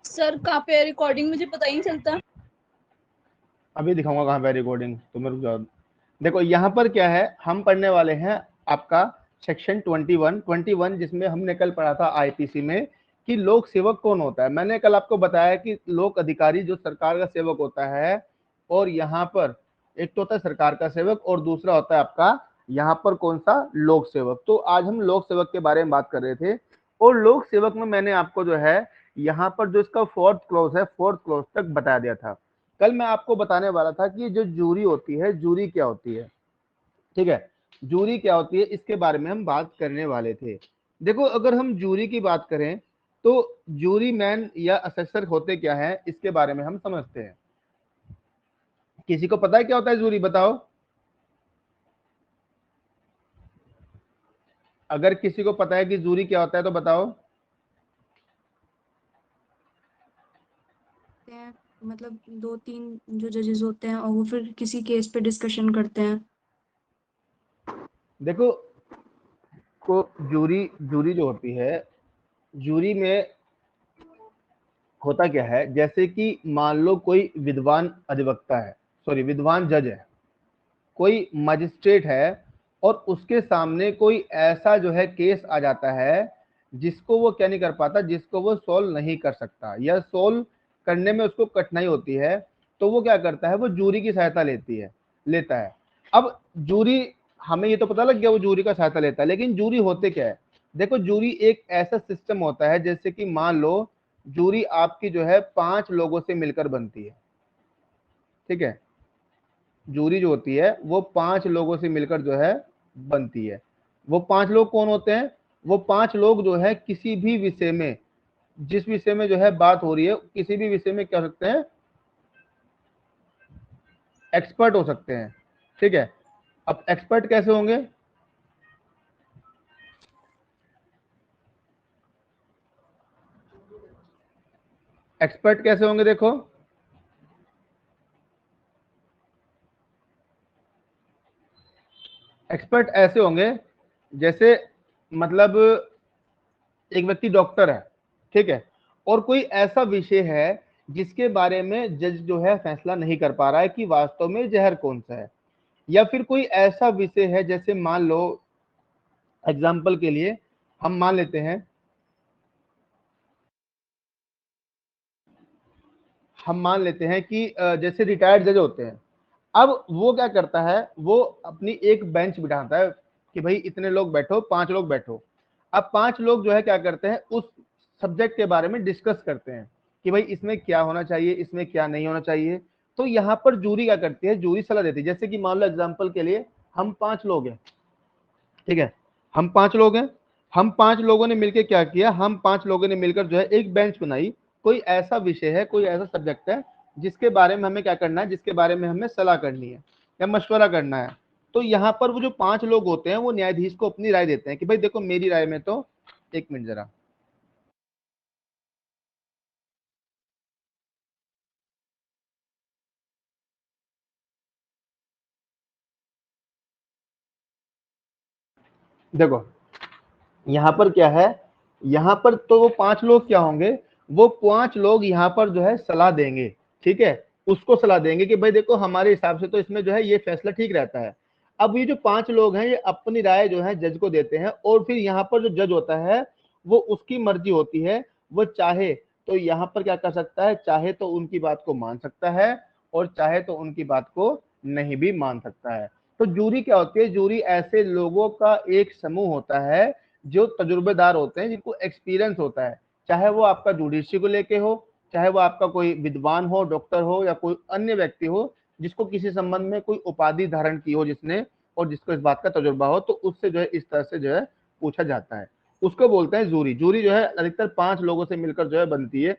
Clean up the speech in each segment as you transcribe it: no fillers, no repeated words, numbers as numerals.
Sir कहाँ पे है रिकॉर्डिंग, मुझे पता ही नहीं चलता। अभी दिखाऊंगा कहाँ पे रिकॉर्डिंग, तुम्हें रुक जाओ। देखो यहाँ पर क्या है, हम पढ़ने वाले हैं आपका सेक्शन 21 जिसमें हमने कल पढ़ा था आईपीसी में कि लोक सेवक कौन होता है। मैंने कल आपको बताया कि लोक अधिकारी जो सरकार का सेवक होता है, और यहाँ पर एक तो होता है सरकार का सेवक और दूसरा होता है आपका यहाँ पर कौन सा, लोक सेवक। तो आज हम लोक सेवक के बारे में बात कर रहे थे, और लोक सेवक में मैंने आपको जो है यहाँ पर जो इसका फोर्थ क्लॉज है, फोर्थ क्लॉज तक बता दिया था। कल मैं आपको बताने वाला था कि जो जूरी होती है, जूरी क्या होती है, ठीक है, जूरी क्या होती है इसके बारे में हम बात करने वाले थे। देखो अगर हम जूरी की बात करें तो जूरी मैन या असेसर होते क्या है इसके बारे में हम समझते हैं। किसी को पता है क्या होता है जूरी, बताओ। अगर किसी को पता है कि जूरी क्या होता है तो बताओ। हैं, मतलब 2-3 जो जजेस होते हैं और वो फिर किसी केस पे डिस्कशन करते हैं। देखो को जूरी, जूरी जो होती है, जूरी में होता क्या है, जैसे कि मान लो कोई विद्वान अधिवक्ता है, सॉरी विद्वान जज है, कोई मजिस्ट्रेट है, और उसके सामने कोई ऐसा जो है केस आ जाता है जिसको वो क्या नहीं कर पाता, जिसको वो सोल्व नहीं कर सकता या सोल्व करने में उसको कठिनाई होती है, तो वो क्या करता है, वो जूरी की सहायता लेता है। अब जूरी, हमें ये तो पता लग गया वो जूरी का सहायता लेता है, लेकिन जूरी होते क्या है। देखो जूरी एक ऐसा सिस्टम होता है, जैसे कि मान लो जूरी आपकी जो है 5 लोगों से मिलकर बनती है, ठीक है, जूरी जो होती है वो 5 लोगों से मिलकर जो है बनती है। वो 5 लोग कौन होते हैं, वो 5 लोग जो है किसी भी विषय में, जिस विषय में जो है बात हो रही है, किसी भी विषय में क्या हो सकते हैं, एक्सपर्ट हो सकते हैं, ठीक है। अब एक्सपर्ट कैसे होंगे, एक्सपर्ट कैसे होंगे, देखो एक्सपर्ट ऐसे होंगे जैसे, मतलब एक व्यक्ति डॉक्टर है, ठीक है, और कोई ऐसा विषय है जिसके बारे में जज जो है फैसला नहीं कर पा रहा है कि वास्तव में जहर कौन सा है, या फिर कोई ऐसा विषय है, जैसे मान लो एग्जाम्पल के लिए हम मान लेते हैं, कि जैसे रिटायर्ड जज होते हैं। अब वो क्या करता है, वो अपनी एक बेंच बिठाता है कि भाई इतने लोग बैठो, 5 लोग बैठो। अब 5 लोग जो है क्या करते हैं, उस सब्जेक्ट के बारे में डिस्कस करते हैं कि भाई इसमें क्या होना चाहिए, इसमें क्या नहीं होना चाहिए। तो यहाँ पर जूरी क्या करती है, जूरी सलाह देती है। जैसे कि मान लो एग्जाम्पल के लिए हम 5 लोग हैं, ठीक है, हम 5 लोग हैं, हम 5 लोगों ने मिलकर क्या किया, हम 5 लोगों ने मिलकर जो है एक बेंच बनाई। कोई ऐसा विषय है, कोई ऐसा सब्जेक्ट है जिसके बारे में हमें क्या करना है, जिसके बारे में हमें सलाह करनी है या मशवरा करना है। तो यहाँ पर वो जो 5 लोग होते हैं वो न्यायाधीश को अपनी राय देते हैं कि भाई देखो मेरी राय में तो, एक मिनट जरा, देखो यहाँ पर क्या है, यहाँ पर तो वो 5 लोग क्या होंगे, वो 5 लोग यहाँ पर जो है सलाह देंगे, ठीक है, उसको सलाह देंगे कि भाई देखो हमारे हिसाब से तो इसमें जो है ये फैसला ठीक रहता है। अब ये जो 5 लोग हैं ये अपनी राय जो है जज को देते हैं, और फिर यहाँ पर जो जज होता है वो उसकी मर्जी होती है, वो चाहे तो यहाँ पर क्या कर सकता है, चाहे तो उनकी बात को मान सकता है और चाहे तो उनकी बात को नहीं भी मान सकता है। तो जूरी क्या होती है, जूरी ऐसे लोगों का एक समूह होता है जो तजुर्बेदार होते हैं, जिनको एक्सपीरियंस होता है, चाहे वो आपका जुडिशरी को लेके हो, चाहे वो आपका कोई विद्वान हो, डॉक्टर हो, या कोई अन्य व्यक्ति हो जिसको किसी संबंध में कोई उपाधि धारण की हो जिसने, और जिसको इस बात का तजुर्बा हो, तो उससे जो है इस तरह से जो है पूछा जाता है। उसको बोलते हैं जूरी। जूरी जो है अधिकतर 5 लोगों से मिलकर जो है बनती है,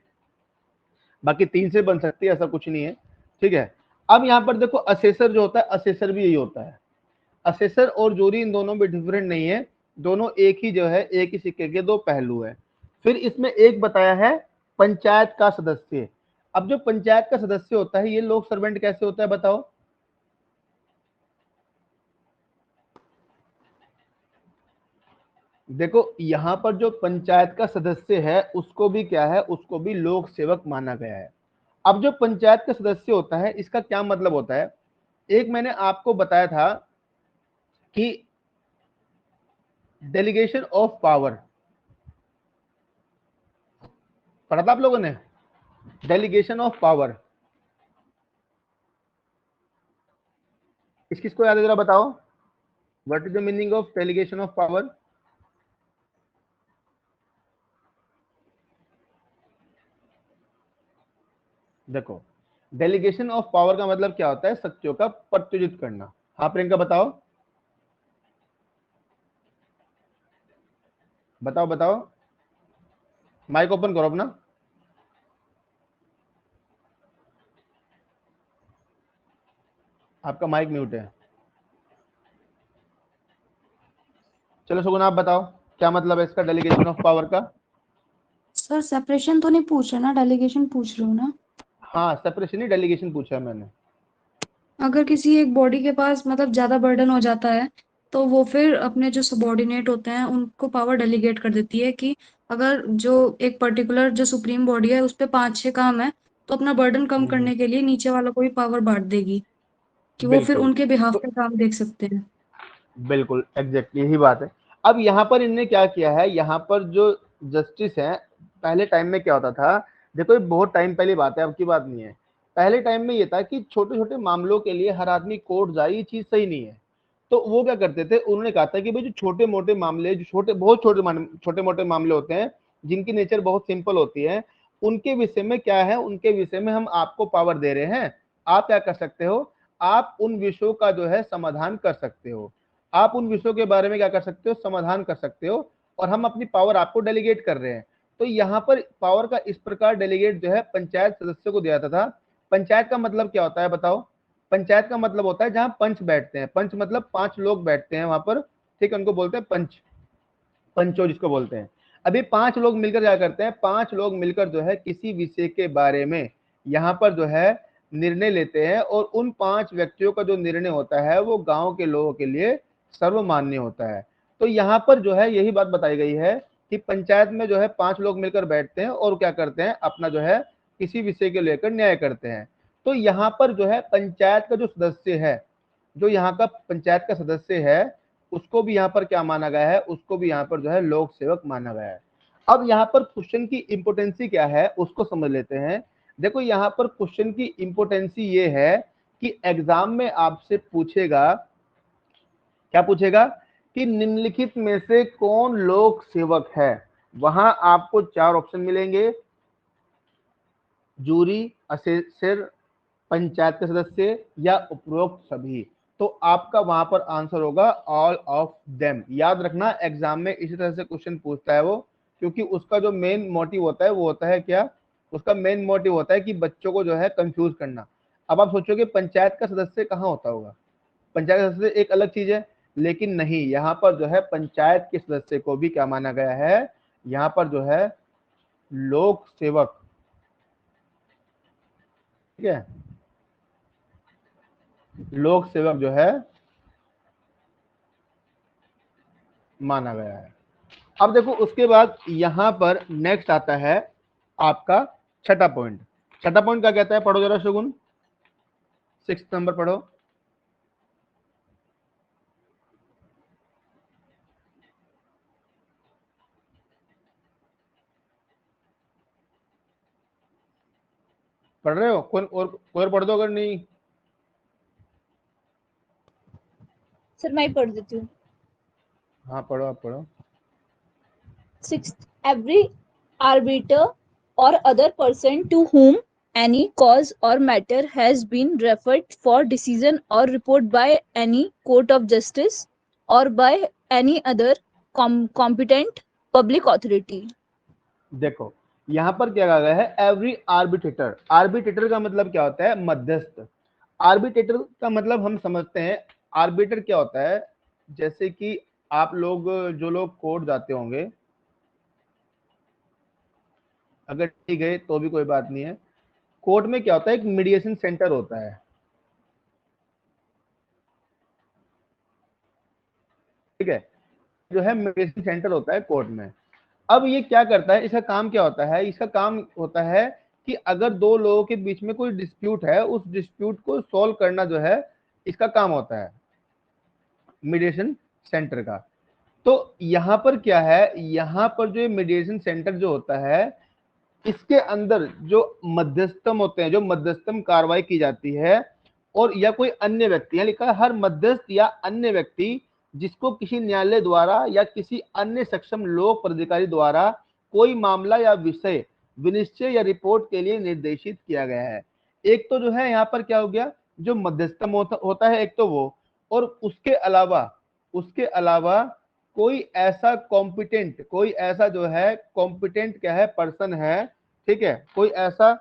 बाकी 3 से बन सकती है, ऐसा कुछ नहीं है, ठीक है। अब यहाँ पर देखो असेसर जो होता है, असेसर भी यही होता है। असेसर और जूरी इन दोनों में डिफरेंट नहीं है, दोनों एक ही जो है, एक ही सिक्के के 2 पहलू है। फिर इसमें एक बताया है पंचायत का सदस्य। अब जो पंचायत का सदस्य होता है, ये लोक सर्वेंट कैसे होता है बताओ। देखो यहाँ पर जो पंचायत का सदस्य है उसको भी क्या है, उसको भी लोक सेवक माना गया है। अब जो पंचायत का सदस्य होता है इसका क्या मतलब होता है, एक मैंने आपको बताया था कि डेलीगेशन ऑफ पावर, पढ़ा था आप लोगों ने, डेलीगेशन ऑफ पावर, किसको याद है जरा बताओ, what is the meaning of delegation of power? देखो डेलीगेशन ऑफ पावर का मतलब क्या होता है, शक्तियों का प्रत्युजित करना। हाँ प्रियंका बताओ, बताओ बताओ, माइक ओपन करो अपना। आपका माइक म्यूट है। चलो सुगुन आप बताओ क्या मतलब है इसका, डेलीगेशन ऑफ पावर का? सर सेपरेशन तो नहीं पूछ रहे ना, डेलीगेशन पूछ रहे हो ना? हाँ सेपरेशन ही डेलीगेशन पूछा है मैंने। अगर किसी एक बॉडी के पास मतलब ज्यादा बर्डन हो जाता है तो वो फिर अपने जो सबॉर्डिनेट होते हैं उनको पावर डेलीगेट कर देती है कि अगर जो एक पर्टिकुलर जो सुप्रीम बॉडी है उस पे 5-6 काम है तो अपना बर्डन कम हम्म, करने के लिए नीचे वालों को भी पावर बांट देगी कि वो फिर बिल्कुल। उनके बिहाफ तो पे काम देख सकते हैं। बिल्कुल एग्जैक्टली यही बात है। अब यहाँ पर इनने क्या किया है, यहाँ पर जो जस्टिस है, पहले टाइम में क्या होता था, देखो ये बहुत टाइम पहले बात है, अब की बात नहीं है। पहले टाइम में ये था कि छोटे छोटे मामलों के लिए हर आदमी कोर्ट जाए, ये चीज सही नहीं है। तो वो क्या करते थे, उन्होंने कहा था कि भाई जो छोटे मोटे मामले, जो बहुत छोटे मोटे मामले होते हैं जिनकी नेचर बहुत सिंपल होती है, उनके विषय में क्या है, उनके विषय में हम आपको पावर दे रहे हैं। आप क्या कर सकते हो, आप उन विषयों का जो है समाधान कर सकते हो, आप उन विषयों के बारे में क्या कर सकते हो, समाधान कर सकते हो, और हम अपनी पावर आपको डेलीगेट कर रहे हैं। तो यहाँ पर पावर का इस प्रकार डेलीगेट जो है पंचायत सदस्य को दिया था। पंचायत का मतलब क्या होता है बताओ? पंचायत का मतलब होता है जहां पंच बैठते हैं, पंच मतलब 5 लोग बैठते हैं वहां पर, ठीक है, उनको बोलते हैं पंच, पंचो जिसको बोलते हैं। अभी 5 लोग मिलकर क्या करते हैं, 5 लोग मिलकर जो है किसी विषय के बारे में यहाँ पर जो है निर्णय लेते हैं, और उन 5 व्यक्तियों का जो निर्णय होता है वो गांव के लोगों के लिए सर्वमान्य होता है। तो यहाँ पर जो है यही बात बताई गई है कि पंचायत में जो है 5 लोग मिलकर बैठते हैं और क्या करते हैं, अपना जो है किसी विषय को लेकर न्याय करते हैं। तो यहाँ पर जो है पंचायत का जो सदस्य है, जो यहाँ का पंचायत का सदस्य है, उसको भी यहाँ पर क्या माना गया है, उसको भी यहाँ पर जो है लोक सेवक माना गया है। अब यहाँ पर क्वेश्चन की इंपोर्टेंसी क्या है उसको समझ लेते हैं। देखो यहाँ पर क्वेश्चन की इंपोर्टेंसी ये है कि एग्जाम में आपसे पूछेगा, क्या पूछेगा, कि निम्नलिखित में से कौन लोक सेवक है। वहां आपको 4 ऑप्शन मिलेंगे, जूरी, असेसर, पंचायत के सदस्य या उपरोक्त सभी। तो आपका वहां पर आंसर होगा ऑल ऑफ देम। याद रखना एग्जाम में इसी तरह से क्वेश्चन पूछता है वो, क्योंकि उसका जो मेन मोटिव होता है वो होता है क्या, उसका मेन मोटिव होता है कि बच्चों को जो है कंफ्यूज करना। अब आप सोचोगे पंचायत का सदस्य कहाँ होता होगा, पंचायत का सदस्य एक अलग चीज है, लेकिन नहीं, यहाँ पर जो है पंचायत के सदस्य को भी क्या माना गया है, यहाँ पर जो है लोक सेवक, ठीक है, लोक सेवक जो है माना गया है। अब देखो उसके बाद यहां पर नेक्स्ट आता है आपका छठा पॉइंट। छठा पॉइंट क्या कहता है, पढ़ो जरा शगुन, 6 नंबर पढ़ो। पढ़ रहे हो, कोई और पढ़ दो अगर नहीं। सर मैं ही पढ़ देती हूँ। हाँ पढ़ो, आप पढ़ो। Sixth, every arbiter or other person to whom any cause or matter has been referred for decision or report by any court of justice or by any other competent public authority. देखो यहां पर क्या कहा गया है, every arbitrator. Arbitrator का मतलब क्या होता है, मध्यस्थ। आर्बिट्रेटर का मतलब हम समझते हैं, आर्बिटर क्या होता है, जैसे कि आप लोग, जो लोग कोर्ट जाते होंगे, अगर नहीं गए तो भी कोई बात नहीं है, कोर्ट में क्या होता है, एक मीडिएशन सेंटर होता है, ठीक है। जो है मीडिएशन सेंटर होता है कोर्ट में। अब ये क्या करता है, इसका काम क्या होता है, इसका काम होता है कि अगर दो लोगों के बीच में कोई डिस्प्यूट है, उस डिस्प्यूट को सॉल्व करना जो है इसका काम होता है मीडिएशन सेंटर का। तो यहां पर क्या है, यहां पर जो मीडिएशन सेंटर जो होता है, इसके अंदर जो मध्यस्थम होते हैं, जो मध्यस्थम कार्रवाई की जाती है, और या कोई अन्य व्यक्ति, यहाँ लिखा है हर मध्यस्थ या अन्य व्यक्ति जिसको किसी न्यायालय द्वारा या किसी अन्य सक्षम लोक प्राधिकारी द्वारा कोई मामला या विषय विनिश्चय या रिपोर्ट के लिए निर्देशित किया गया है। एक तो जो है यहाँ पर क्या हो गया, जो मध्यस्थम होता है एक तो वो, और उसके अलावा कोई ऐसा कॉम्पिटेंट, कोई ऐसा जो है कॉम्पिटेंट क्या है पर्सन है, ठीक है, कोई ऐसा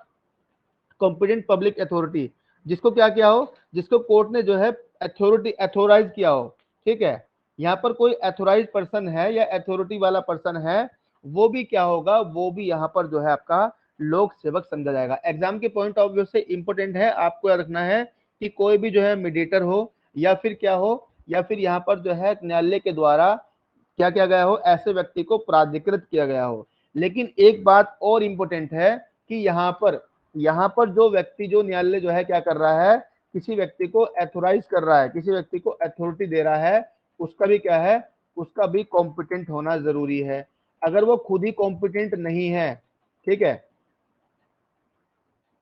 कॉम्पिटेंट पब्लिक अथॉरिटी जिसको क्या किया हो, जिसको कोर्ट ने जो है अथोराइज किया हो, ठीक है, यहाँ पर कोई अथोराइज पर्सन है या अथॉरिटी वाला पर्सन है, वो भी क्या होगा, वो भी यहाँ पर जो है आपका लोक सेवक समझा जाएगा। एग्जाम के पॉइंट ऑफ व्यू से इंपोर्टेंट है, आपको याद रखना है कि कोई भी जो है मीडिएटर हो या फिर क्या हो, या फिर यहाँ पर जो है न्यायालय के द्वारा क्या किया गया हो, ऐसे व्यक्ति को प्राधिकृत किया गया हो। लेकिन एक बात और इंपॉर्टेंट है कि यहाँ पर जो व्यक्ति, जो न्यायालय जो है क्या कर रहा है, किसी व्यक्ति को एथोराइज कर रहा है, किसी व्यक्ति को अथॉरिटी दे रहा है, उसका भी क्या है, उसका भी कॉम्पिटेंट होना जरूरी है। अगर वो खुद ही कॉम्पिटेंट नहीं है, ठीक है,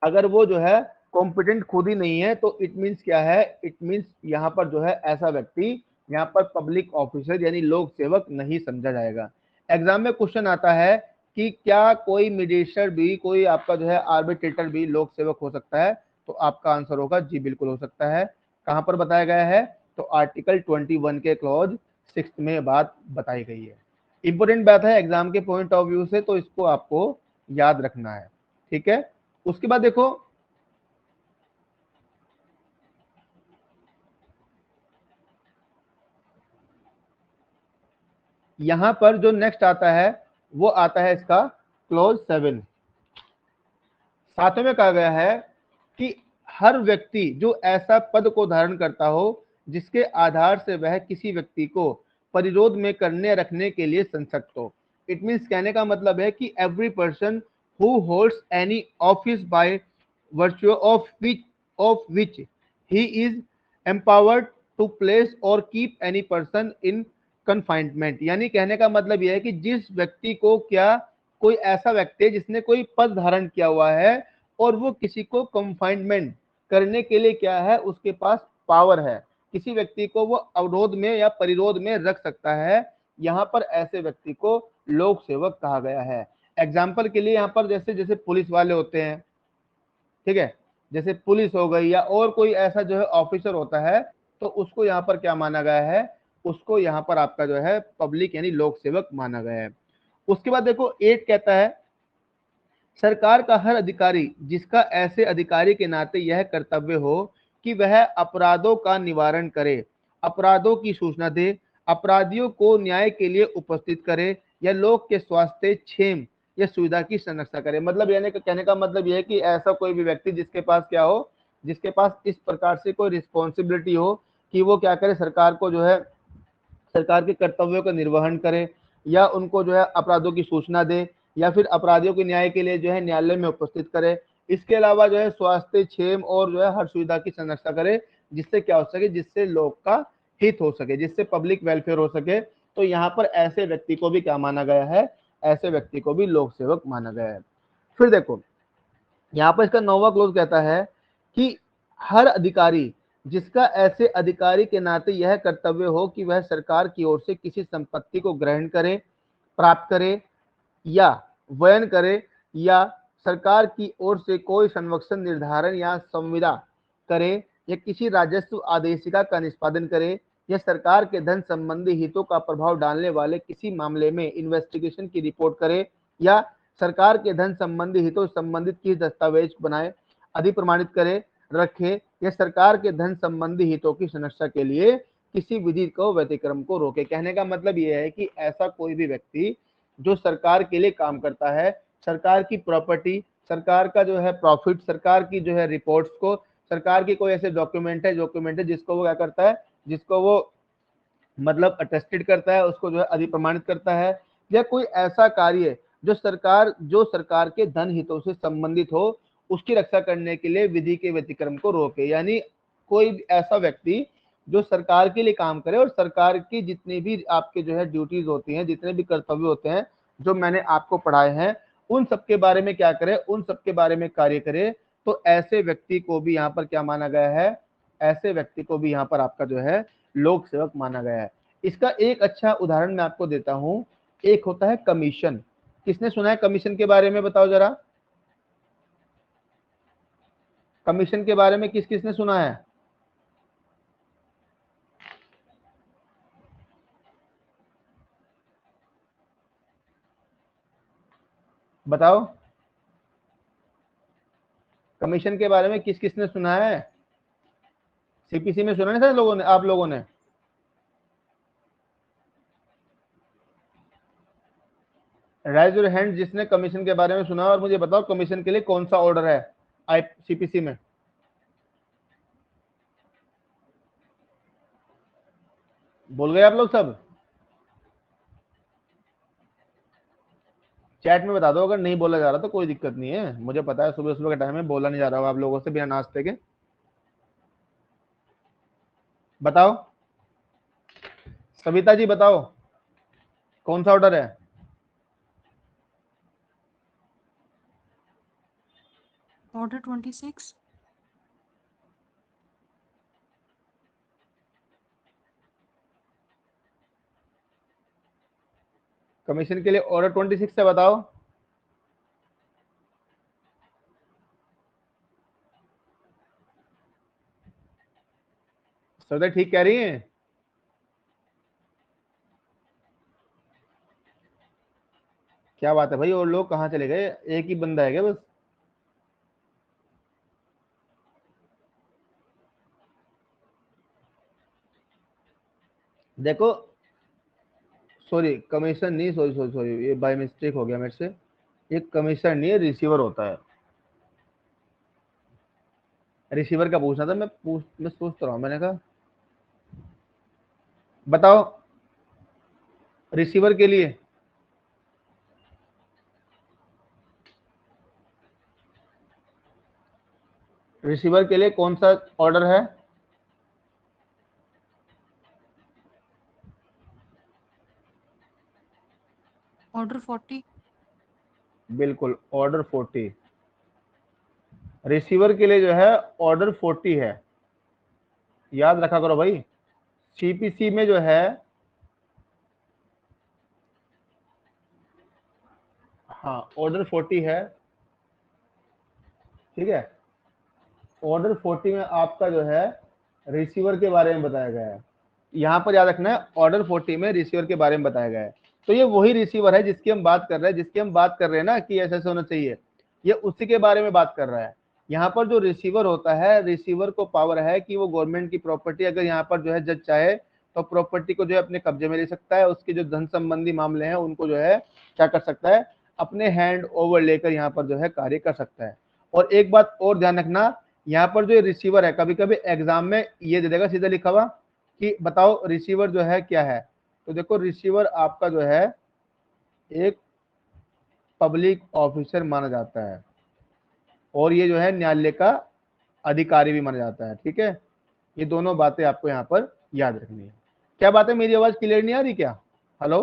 अगर वो जो है कॉम्पिटेंट खुद ही नहीं है, तो इट मीन्स क्या है, इट मीन्स यहाँ पर जो है ऐसा व्यक्ति यहाँ पर पब्लिक ऑफिसर यानी लोक सेवक नहीं समझा जाएगा। एग्जाम में क्वेश्चन आता है कि क्या कोई मीडिएटर भी, कोई आपका जो है आर्बिट्रेटर भी लोक सेवक हो सकता है, तो आपका आंसर होगा जी बिल्कुल हो सकता है। कहां पर बताया गया है, तो आर्टिकल 21 के क्लॉज 6 में बात बताई गई है। इंपोर्टेंट बात है एग्जाम के पॉइंट ऑफ व्यू से, तो इसको आपको याद रखना है, ठीक है। उसके बाद देखो यहां पर जो नेक्स्ट आता है वो आता है इसका क्लॉज 7। सातवें में कहा गया है कि हर व्यक्ति जो ऐसा पद को धारण करता हो जिसके आधार से वह किसी व्यक्ति को परिरोध में करने रखने के लिए संसक्त हो। इट मीन्स कहने का मतलब है कि every person who holds any office by virtue of which he is empowered to place और keep any person in confinement. यानी कहने का मतलब यह है कि जिस व्यक्ति को क्या, कोई ऐसा व्यक्ति है जिसने कोई पद धारण किया हुआ है और वो किसी को कंफाइनमेंट करने के लिए क्या है, उसके पास पावर है, किसी व्यक्ति को वो अवरोध में या परिरोध में रख सकता है, यहाँ पर ऐसे व्यक्ति को लोक सेवक कहा गया है। एग्जाम्पल के लिए यहाँ पर जैसे जैसे पुलिस वाले होते हैं, ठीक है, जैसे पुलिस हो गई या और कोई ऐसा जो है ऑफिसर होता है, तो उसको यहाँ पर क्या माना गया है, उसको यहाँ पर आपका जो है पब्लिक यानी लोक सेवक माना गया है। उसके बाद देखो 8 कहता है सरकार का हर अधिकारी जिसका ऐसे अधिकारी के नाते यह कर्तव्य हो कि वह अपराधों का निवारण करे, अपराधों की सूचना दे, अपराधियों को न्याय के लिए उपस्थित करे या लोग के स्वास्थ्य, क्षेम या सुविधा की संरक्षा करे। मतलब यानी कहने का मतलब यह है कि ऐसा कोई भी व्यक्ति जिसके पास क्या हो, जिसके पास इस प्रकार से कोई रिस्पॉन्सिबिलिटी हो कि वो क्या करे, सरकार को जो है, सरकार के कर्तव्यों का निर्वहन करे या उनको जो है अपराधों की सूचना दे या फिर अपराधियों के न्याय के लिए जो है न्यायालय में उपस्थित करे। इसके अलावा जो है स्वास्थ्य, क्षेम और जो है हर सुविधा की संरक्षा करे, जिससे क्या हो सके, जिससे लोग का हित हो सके, जिससे पब्लिक वेलफेयर हो सके। तो यहाँ पर ऐसे व्यक्ति को भी क्या माना गया है, ऐसे व्यक्ति को भी लोक सेवक माना गया है। फिर देखो यहाँ पर इसका 9वां क्लोज कहता है कि हर अधिकारी जिसका ऐसे अधिकारी के नाते यह कर्तव्य हो कि वह सरकार की ओर से किसी संपत्ति को ग्रहण करे, प्राप्त करे या वयन करे या सरकार की ओर से कोई संरक्षण निर्धारण या संविदा करे या किसी राजस्व आदेशिका का निष्पादन करे या सरकार के धन संबंधी हितों का प्रभाव डालने वाले किसी मामले में इन्वेस्टिगेशन की रिपोर्ट करे या सरकार के धन संबंधी हितों संबंधित किसी दस्तावेज बनाए, अधिप्रमाणित करे, रखे या सरकार के धन संबंधी हितों की सुरक्षा के लिए किसी विधि को व्यतिक्रम को रोके। कहने का मतलब यह है कि ऐसा कोई भी व्यक्ति जो सरकार के लिए काम करता है, सरकार की प्रॉपर्टी, सरकार का जो है प्रॉफिट, सरकार की जो है रिपोर्ट्स को, सरकार की कोई ऐसे डॉक्यूमेंट है जिसको वो क्या करता है, जिसको वो मतलब अटेस्टेड करता है, उसको जो है अधिप्रमाणित करता है, या कोई ऐसा कार्य जो सरकार के धन हितों से संबंधित हो, उसकी रक्षा करने के लिए विधि के व्यतिक्रम को रोके। यानी कोई ऐसा व्यक्ति जो सरकार के लिए काम करे और सरकार की जितनी भी आपके जो है ड्यूटीज होती हैं, जितने भी कर्तव्य होते हैं जो मैंने आपको पढ़ाए हैं, उन सबके बारे में क्या करे, उन सबके बारे में कार्य करे, तो ऐसे व्यक्ति को भी यहाँ पर क्या माना गया है, ऐसे व्यक्ति को भी यहाँ पर आपका जो है लोक सेवक माना गया है। इसका एक अच्छा उदाहरण मैं आपको देता हूं, एक होता है कमीशन। किसने सुना है कमीशन के बारे में, बताओ जरा। कमीशन के बारे में किस किसने सुना है? बताओ, कमीशन के बारे में किस किसने सुना है? सीपीसी में सुना नहीं था लोगों ने, आप लोगों ने? राइज योर हैंड जिसने कमीशन के बारे में सुना, और मुझे बताओ कमीशन के लिए कौन सा ऑर्डर है सीपीसी में? बोल गए आप लोग सब? चैट में बता दो, अगर नहीं बोला जा रहा तो कोई दिक्कत नहीं है, मुझे पता है सुबह सुबह के टाइम में बोला नहीं जा रहा होगा आप लोगों से बिना नाश्ते के। बताओ सविता जी, बताओ कौन सा ऑर्डर है? ऑर्डर 26। कमीशन के लिए ऑर्डर 26 है, बताओ। सविता ठीक कह रही हैं? क्या बात है भाई, और लोग कहाँ चले गए? एक ही बंदा है क्या बस? देखो, सॉरी कमीशन नहीं, सॉरी सॉरी सॉरी, ये बाय मिस्टेक हो गया मेरे से। ये कमीशन नहीं है, रिसीवर होता है। रिसीवर का पूछना था, मैं सोचता रहा हूँ, मैंने कहा बताओ रिसीवर के लिए। रिसीवर के लिए कौन सा ऑर्डर है? ऑर्डर 40। बिल्कुल, ऑर्डर 40 रिसीवर के लिए जो है ऑर्डर 40 है, याद रखा करो भाई। सीपीसी में जो है, हाँ ऑर्डर 40 है, ठीक है। ऑर्डर 40 में आपका जो है रिसीवर के बारे में बताया गया है, यहाँ पर याद रखना है, ऑर्डर 40 में रिसीवर के बारे में बताया गया है। तो ये वही रिसीवर है जिसकी हम बात कर रहे हैं, ना कि ऐसा होना चाहिए, ये उसी के बारे में बात कर रहा है। यहाँ पर जो रिसीवर होता है, रिसीवर को पावर है कि वो गवर्नमेंट की प्रॉपर्टी, अगर यहाँ पर जो है जज चाहे तो प्रॉपर्टी को जो है अपने कब्जे में ले सकता है, उसके जो धन संबंधी मामले हैं उनको जो है क्या कर सकता है, अपने हैंड ओवर लेकर यहाँ पर जो है कार्य कर सकता है। और एक बात और ध्यान रखना, यहाँ पर जो रिसीवर है, कभी कभी एग्जाम में ये दे देगा सीधा लिखा हुआ कि बताओ रिसीवर जो है क्या है। तो देखो रिसीवर आपका जो है एक पब्लिक ऑफिसर माना जाता है, और ये जो है न्यायालय का अधिकारी भी माना जाता है, ठीक है। ये दोनों बातें आपको यहाँ पर याद रखनी है। क्या बात है, मेरी आवाज क्लियर नहीं आ रही क्या? हेलो,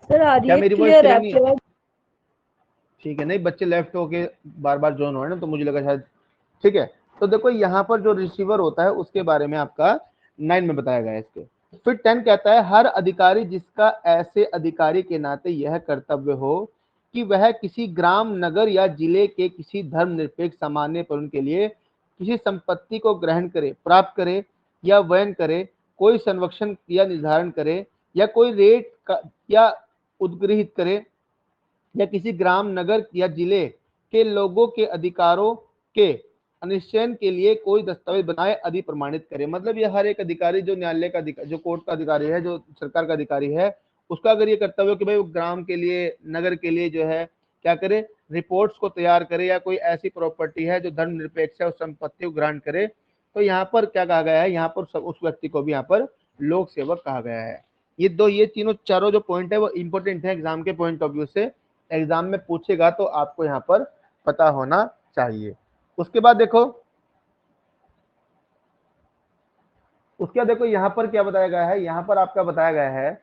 सर आ रही क्या है, मेरी वॉइस क्लियर है क्लियर नहीं आपकी है? आवाज। ठीक है, नहीं बच्चे लेफ्ट होके बार बार ज्वाइन हो रहे हैं ना, तो मुझे लगा शायद, ठीक है। तो देखो यहाँ पर जो रिसीवर होता है उसके बारे में आपका 9 में बताया गया है इसके। फिर 10 कहता है हर अधिकारी जिसका ऐसे अधिकारी के नाते यह कर्तव्य हो कि वह किसी ग्राम, नगर या जिले के किसी धर्मनिरपेक्ष सामान्य पर उनके लिए किसी संपत्ति को ग्रहण करे, प्राप्त करे या वयन करे, कोई संरक्षण या निर्धारण करे, या कोई रेट या उद्गृहित करे, या किसी ग्राम, नगर या जिले के लोगों के अधिकारों के अनिश्चयन के लिए कोई दस्तावेज बनाए, अधि प्रमाणित करे। मतलब ये हर एक अधिकारी जो न्यायालय का जो कोर्ट का अधिकारी है, जो सरकार का अधिकारी है, उसका अगर ये कर्तव्य कि भाई वो ग्राम के लिए, नगर के लिए जो है क्या करे, रिपोर्ट्स को तैयार करे, या कोई ऐसी प्रॉपर्टी है जो धर्मनिरपेक्ष है उस संपत्ति को ग्रहण करे, तो यहाँ पर क्या कहा गया है, यहाँ पर सब उस व्यक्ति को भी यहाँ पर लोक सेवक कहा गया है। ये तीनों चारों जो पॉइंट है वो इंपॉर्टेंट है एग्जाम के पॉइंट ऑफ व्यू से, एग्जाम में पूछेगा तो आपको यहाँ पर पता होना चाहिए। उसके बाद देखो यहाँ पर क्या बताया गया है, यहाँ पर आपका बताया गया है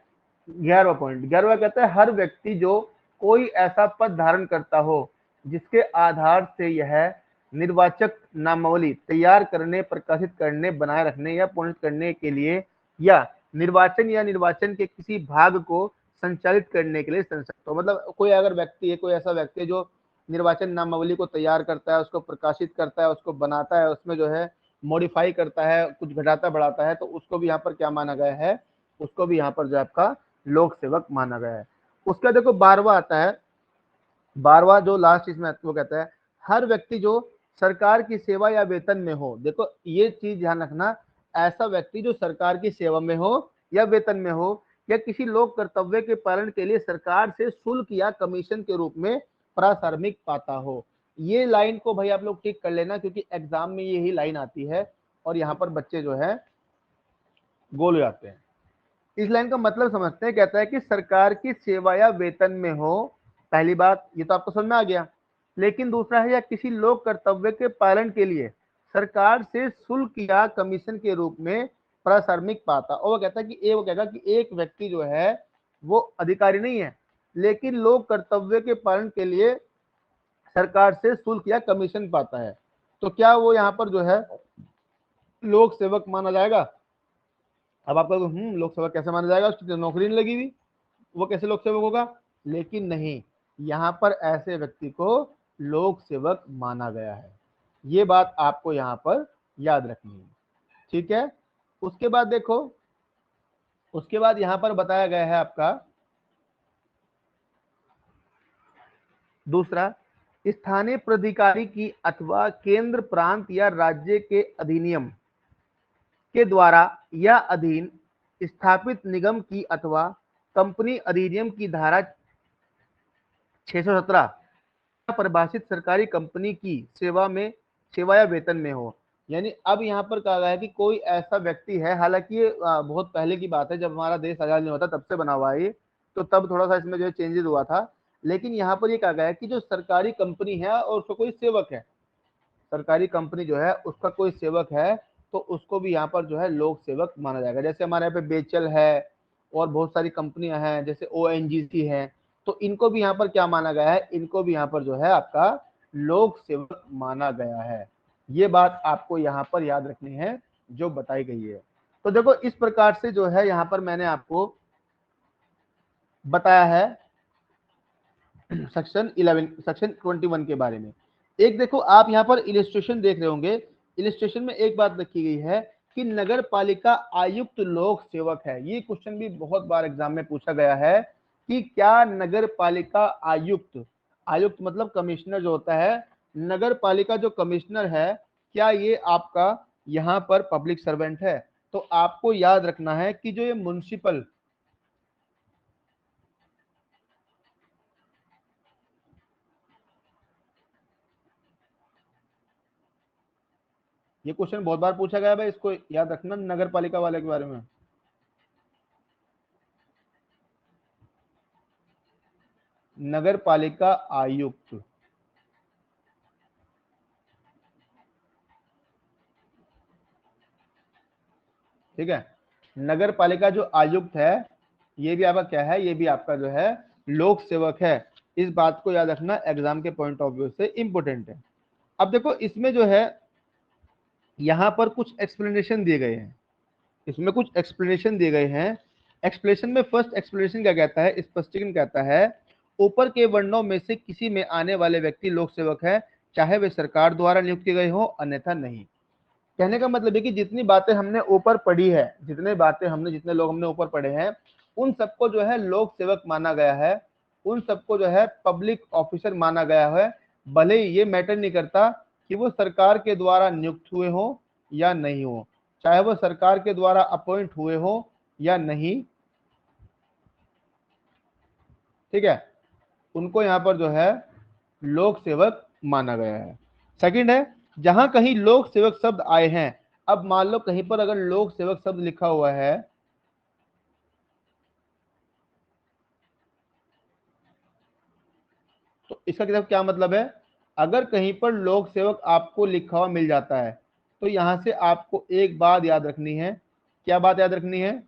11वां पॉइंट। 11वां कहता है हर व्यक्ति जो कोई ऐसा पद धारण करता हो जिसके आधार से यह निर्वाचक नामावली तैयार करने, प्रकाशित करने, बनाए रखने या पूर्ण करने के लिए या निर्वाचन के किसी भाग को संचालित करने के लिए संसद। तो मतलब कोई अगर व्यक्ति है, कोई ऐसा व्यक्ति है जो निर्वाचन नामावली को तैयार करता है, उसको प्रकाशित करता है, उसको बनाता है, उसमें जो है मॉडिफाई करता है, कुछ घटाता बढ़ाता है, तो उसको भी यहाँ पर क्या माना गया है, उसको भी यहाँ पर जो आपका लोक सेवक माना गया है। उसका देखो 12वां आता है, 12वां जो लास्ट इसमें वो कहता है हर व्यक्ति जो सरकार की सेवा या वेतन में हो। देखो ये चीज ध्यान रखना, ऐसा व्यक्ति जो सरकार की सेवा में हो या वेतन में हो या किसी लोक कर्तव्य के पालन के लिए सरकार से शुल्क या कमीशन के रूप में प्राथमिक पाता हो। ये लाइन को भाई आप लोग टिक कर लेना, क्योंकि एग्जाम में यही लाइन आती है और यहाँ पर बच्चे जो है गोल हो जाते हैं। इस लाइन का मतलब समझते हैं, कहता है कि सरकार की सेवा या वेतन में हो, पहली बात ये तो आपको समझ में आ गया। लेकिन दूसरा है या किसी लोक कर्तव्य के पालन के लिए सरकार से शुल्क या कमीशन के रूप में प्राथमिक पाता। और वो कहता है कि वो कहेगा कि एक व्यक्ति जो है वो अधिकारी नहीं है, लेकिन लोक कर्तव्य के पालन के लिए सरकार से शुल्क या कमीशन पाता है, तो क्या वो यहाँ पर जो है लोक सेवक माना जाएगा? अब आपका लोक सेवक कैसे माना जाएगा, उसकी तो नौकरी नहीं लगी हुई, वो कैसे लोक सेवक होगा? लेकिन नहीं, यहाँ पर ऐसे व्यक्ति को लोक सेवक माना गया है। ये बात आपको यहाँ पर याद रखनी है, ठीक है। उसके बाद देखो, उसके बाद यहाँ पर बताया गया है आपका दूसरा, स्थानीय प्राधिकारी की अथवा केंद्र, प्रांत या राज्य के अधिनियम के द्वारा या अधीन स्थापित निगम की अथवा कंपनी अधिनियम की धारा 617 परिभाषित सरकारी कंपनी की सेवा या वेतन में हो। यानी अब यहाँ पर कहा गया है कि कोई ऐसा व्यक्ति है, हालांकि ये बहुत पहले की बात है, जब हमारा देश आजाद नहीं होता तब से बना हुआ है, तो तब थोड़ा सा इसमें जो चेंजेस हुआ था। लेकिन यहाँ पर ये कहा गया है कि जो सरकारी कंपनी है और उसका कोई सेवक है, सरकारी कंपनी जो है उसका कोई सेवक है, तो उसको भी यहाँ पर जो है लोक सेवक माना जाएगा। जैसे हमारे यहाँ पे बेचल है और बहुत सारी कंपनियां हैं, जैसे ONGC है, तो इनको भी यहाँ पर क्या माना गया है, इनको भी यहाँ पर जो है आपका लोक सेवक माना गया है। ये बात आपको यहाँ पर याद रखनी है जो बताई गई है। तो देखो इस प्रकार से जो है यहाँ पर मैंने आपको बताया है सेक्शन 21 के बारे में। एक देखो आप यहाँ पर इलिस्ट्रेशन देख रहे होंगे, इलिस्ट्रेशन में एक बात लिखी गई है कि नगर पालिका आयुक्त लोक सेवक है। ये क्वेश्चन भी बहुत बार एग्जाम में पूछा गया है कि क्या नगर पालिका आयुक्त, आयुक्त मतलब कमिश्नर जो होता है, नगर पालिका जो कमिश्नर है, क्या ये आपका यहाँ पर पब्लिक सर्वेंट है? तो आपको याद रखना है कि जो ये म्युनिसिपल, ये क्वेश्चन बहुत बार पूछा गया है भाई, इसको याद रखना नगर पालिका वाले के बारे में। नगर पालिका आयुक्त, ठीक है, नगर पालिका जो आयुक्त है ये भी आपका क्या है, ये भी आपका जो है लोक सेवक है। इस बात को याद रखना, एग्जाम के पॉइंट ऑफ व्यू से इंपोर्टेंट है। अब देखो इसमें जो है यहाँ पर कुछ एक्सप्लेनेशन दिए गए हैं, इसमें कुछ एक्सप्लेनेशन दिए गए हैं। एक्सप्लेनेशन में फर्स्ट एक्सप्लेनेशन क्या कहता है, स्पष्टीकरण कहता है ऊपर के वर्णों में से किसी में आने वाले व्यक्ति लोक सेवक है, चाहे वे सरकार द्वारा नियुक्त किए गए हो अन्यथा नहीं। कहने का मतलब है कि जितनी बातें हमने ऊपर पढ़ी है, जितने लोग हमने ऊपर पढ़े हैं, उन सबको जो है लोक सेवक माना गया है, उन सबको जो है पब्लिक ऑफिसर माना गया है। भले ही ये मैटर नहीं करता कि वो सरकार के द्वारा नियुक्त हुए हो या नहीं हो, चाहे वो सरकार के द्वारा अपॉइंट हुए हो या नहीं, ठीक है, उनको यहाँ पर जो है लोक सेवक माना गया है। सेकंड है, जहां कहीं लोक सेवक शब्द आए हैं अब मान लो कहीं पर अगर लोक सेवक शब्द लिखा हुआ है, तो इसका क्या मतलब है, अगर कहीं पर लोक सेवक आपको लिखा हुआ मिल जाता है तो यहां से आपको एक बात याद रखनी है। क्या बात याद रखनी है?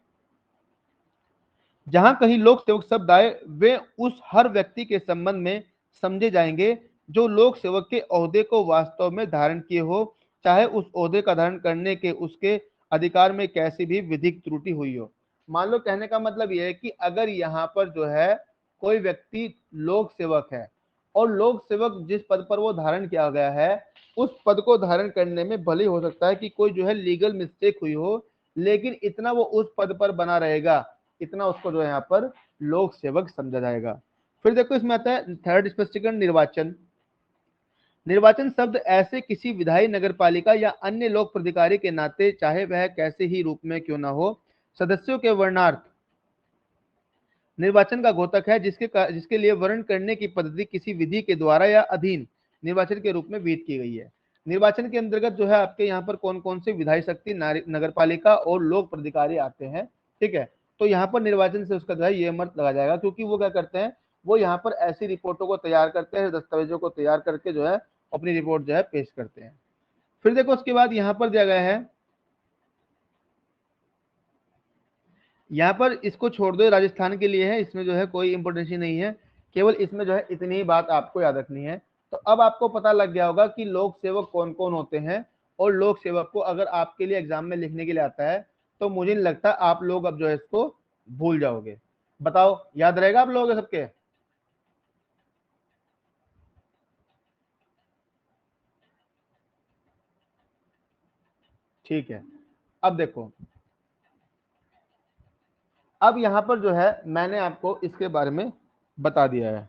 जहां कहीं लोक सेवक शब्द आए वे उस हर व्यक्ति के संबंध में समझे जाएंगे जो लोक सेवक के ओहदे को वास्तव में धारण किए हो, चाहे उस ओहदे का धारण करने के उसके अधिकार में कैसी भी विधिक त्रुटि हुई हो। मान लो कहने का मतलब यह है कि अगर यहाँ पर जो है कोई व्यक्ति लोक सेवक है और लोक सेवक जिस पद पर वो धारण किया गया है उस पद को धारण करने में भले हो सकता है कि कोई जो है लीगल मिस्टेक हुई हो, लेकिन इतना वो उस पद पर बना रहेगा, इतना उसको जो है यहाँ पर लोक सेवक समझा जाएगा। फिर देखो इसमें आता है थर्ड स्पष्टीकरण, निर्वाचन। निर्वाचन शब्द ऐसे किसी विधायी नगरपालिका या अन्य लोक प्राधिकारी के नाते, चाहे वह कैसे ही रूप में क्यों न हो, सदस्यों के वर्णार्थ निर्वाचन का घोतक है जिसके लिए वर्ण करने की पद्धति किसी विधि के द्वारा या अधीन निर्वाचन के रूप में विहित की गई है। निर्वाचन के अंतर्गत जो है आपके यहाँ पर कौन कौन से विधायी शक्ति, नगरपालिका और लोक प्राधिकारी आते हैं, ठीक है। तो यहाँ पर निर्वाचन से उसका जो है ये मत लगा जाएगा, क्योंकि वो क्या करते हैं, वो यहाँ पर ऐसी रिपोर्टों को तैयार करते हैं, दस्तावेजों को तैयार करके जो है अपनी रिपोर्ट जो है पेश करते हैं। फिर देखो उसके बाद यहाँ पर दिया गया है, यहाँ पर इसको छोड़ दो, राजस्थान के लिए है, इसमें जो है कोई इंपोर्टेंसी नहीं है, केवल इसमें जो है इतनी ही बात आपको याद रखनी है। तो अब आपको पता लग गया होगा कि लोक सेवक कौन कौन होते हैं, और लोक सेवक को अगर आपके लिए एग्जाम में लिखने के लिए आता है तो मुझे नहीं लगता आप लोग अब जो है इसको भूल जाओगे। बताओ याद रहेगा आप लोगों के सबके? ठीक है। अब देखो, अब यहां पर जो है मैंने आपको इसके बारे में बता दिया है।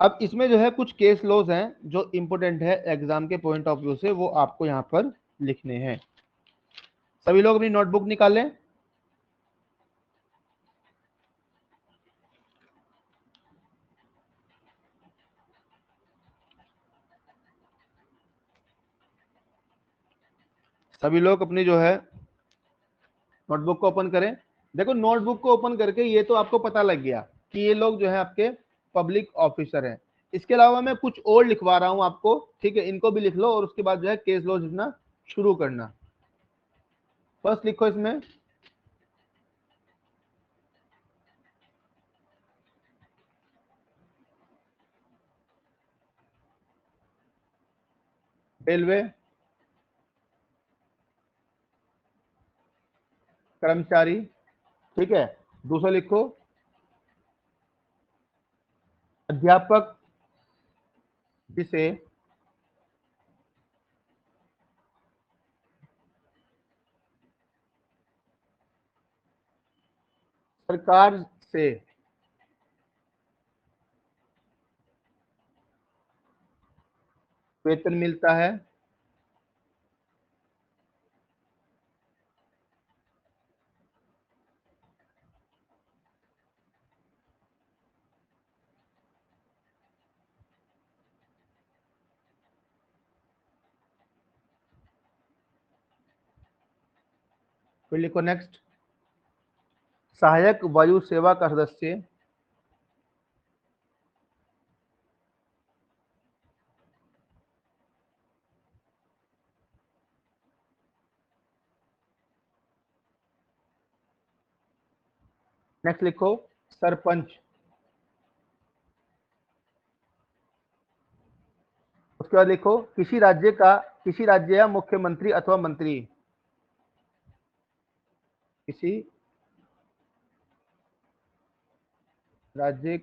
अब इसमें जो है कुछ केस लॉज हैं जो इंपोर्टेंट है एग्जाम के पॉइंट ऑफ व्यू से, वो आपको यहां पर लिखने हैं। सभी लोग अपनी नोटबुक निकालें। सभी लोग अपनी जो है नोटबुक को ओपन करें। देखो नोटबुक को ओपन करके ये तो आपको पता लग गया कि ये लोग जो है आपके पब्लिक ऑफिसर हैं। इसके अलावा मैं कुछ और लिखवा रहा हूं आपको, ठीक है, इनको भी लिख लो और उसके बाद जो है केस लॉज लिखना शुरू करना। फर्स्ट लिखो इसमें रेलवे कर्मचारी, ठीक है। दूसरा लिखो अध्यापक जिसे सरकार से वेतन मिलता है। फिर लिखो नेक्स्ट, सहायक वायु सेवा का सदस्य नेक्स्ट लिखो सरपंच। उसके बाद लिखो किसी राज्य या मुख्यमंत्री अथवा मंत्री, किसी राज्य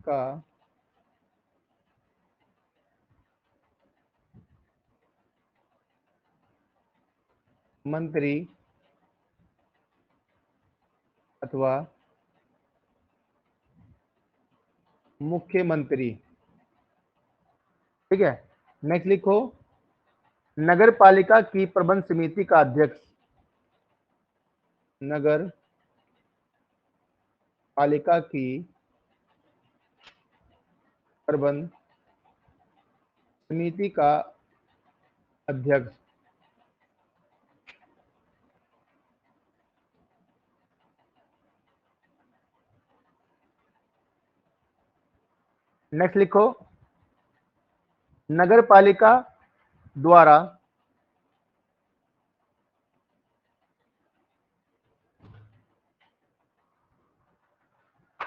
का मंत्री अथवा मुख्यमंत्री, ठीक है। नेक्स्ट लिखो नगर पालिका की प्रबंध समिति का अध्यक्ष, नगर पालिका की प्रबंध समिति का अध्यक्ष। नेक्स्ट लिखो, नगर पालिका द्वारा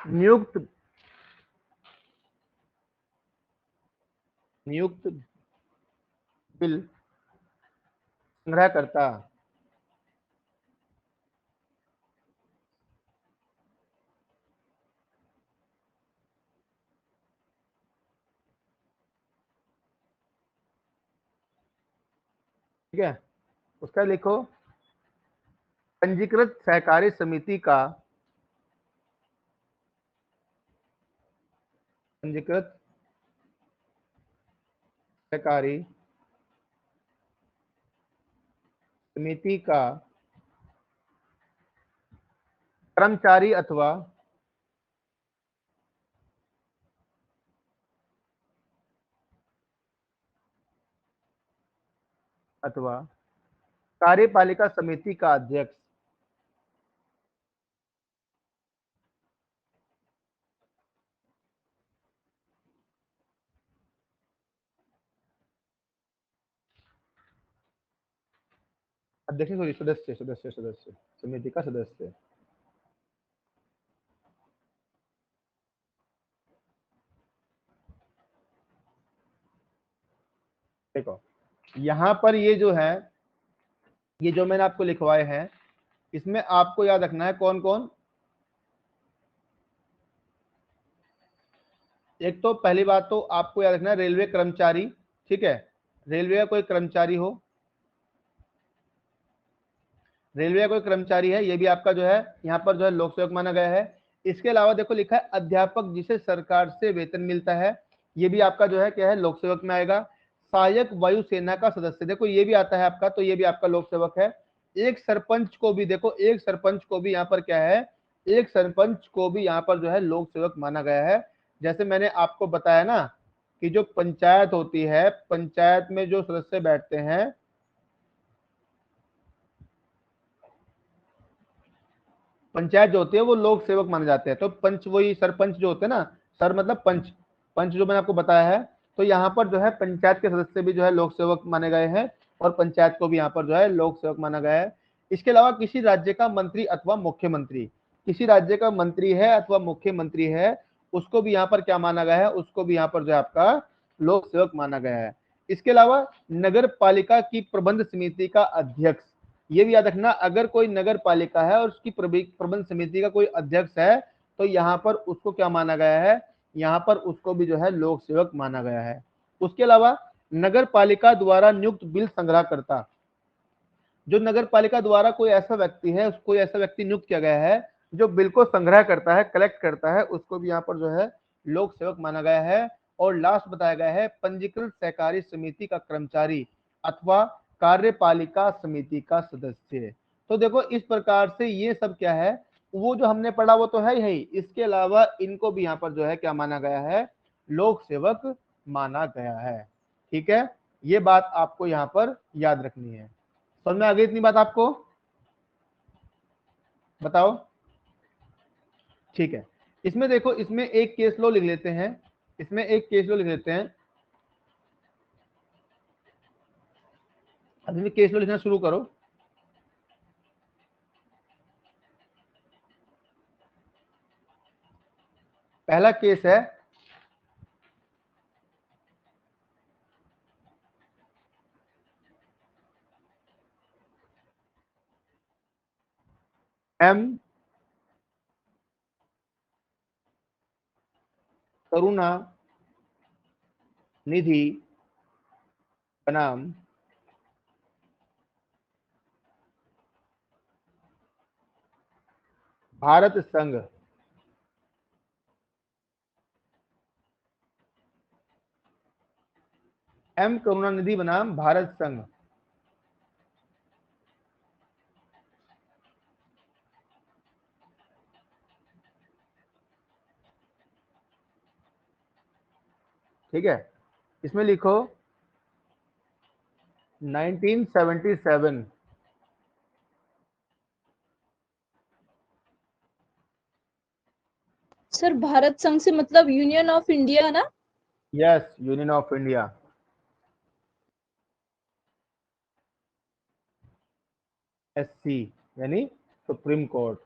नियुक्त बिल संग्रहकर्ता ठीक है, उसका लिखो, पंजीकृत सहकारी समिति का पंजीकृत सहकारी समिति का कर्मचारी अथवा कार्यपालिका समिति का अध्यक्ष अध्यक्ष सॉरी सदस्य सदस्य सदस्य समिति का सदस्य। देखो यहाँ पर ये जो है, ये जो मैंने आपको लिखवाए हैं, इसमें आपको याद रखना है कौन कौन। एक तो पहली बात तो आपको याद रखना है रेलवे कर्मचारी, ठीक है, रेलवे का कोई कर्मचारी हो, रेलवे का कोई कर्मचारी है, ये भी आपका जो है यहाँ पर जो है लोक सेवक माना गया है। इसके अलावा देखो लिखा है अध्यापक जिसे सरकार से वेतन मिलता है, ये भी आपका जो है क्या है लोक सेवक में आएगा। सहायक वायुसेना का सदस्य, देखो ये भी आता है आपका, तो ये भी आपका लोक सेवक है। एक सरपंच को भी, देखो एक सरपंच को भी यहाँ पर क्या है, एक सरपंच को भी यहाँ पर जो है लोक सेवक माना गया है। जैसे मैंने आपको बताया ना कि जो पंचायत होती है, पंचायत में जो सदस्य बैठते हैं, पंचायत जो होती है वो लोक सेवक माने जाते हैं। तो पंच वही सरपंच जो होते हैं ना, सर मतलब पंच, पंच जो मैंने आपको बताया है, तो यहाँ पर जो है पंचायत के सदस्य भी जो है लोक सेवक माने गए हैं और पंचायत को भी यहाँ पर जो है लोक सेवक माना गया है। इसके अलावा किसी राज्य का मंत्री अथवा मुख्यमंत्री, किसी राज्य का मंत्री है अथवा मुख्यमंत्री है, उसको भी यहाँ पर क्या माना गया है, उसको भी यहाँ पर जो है आपका लोक सेवक माना गया है। इसके अलावा नगर पालिका की प्रबंध समिति का अध्यक्ष, ये भी याद रखना, अगर कोई नगर पालिका है और उसकी प्रबंध समिति का कोई अध्यक्ष है, तो यहाँ पर उसको क्या माना गया है, यहाँ पर उसको भी जो है लोक सेवक माना गया है। उसके अलावा नगर पालिका द्वारा नियुक्त बिल संग्रहकर्ता, जो नगर पालिका द्वारा कोई ऐसा व्यक्ति है, कोई ऐसा व्यक्ति नियुक्त किया गया है जो बिल को संग्रह करता है, कलेक्ट करता है, उसको भी यहाँ पर जो है लोक सेवक माना गया है। और लास्ट बताया गया है पंजीकृत सहकारी समिति का कर्मचारी अथवा कार्यपालिका समिति का सदस्य। तो देखो इस प्रकार से ये सब क्या है, वो जो हमने पढ़ा वो तो है ही, इसके अलावा इनको भी यहाँ पर जो है क्या माना गया है, लोक सेवक माना गया है। ठीक है, ये बात आपको यहाँ पर याद रखनी है। समझ में आ गई इतनी बात आपको, बताओ। ठीक है, इसमें देखो, इसमें एक केस लो लिख लेते हैं, इसमें एक केस लो लिख लेते हैं। अब केस लो लिखना शुरू करो। पहला केस है एम करुणा निधि बनाम भारत संघ। एम करुणानिधि बनाम भारत संघ। ठीक है, इसमें लिखो 1977। सर भारत संघ से मतलब यूनियन ऑफ इंडिया ना? Yes, union of India. SC यानी सुप्रीम कोर्ट।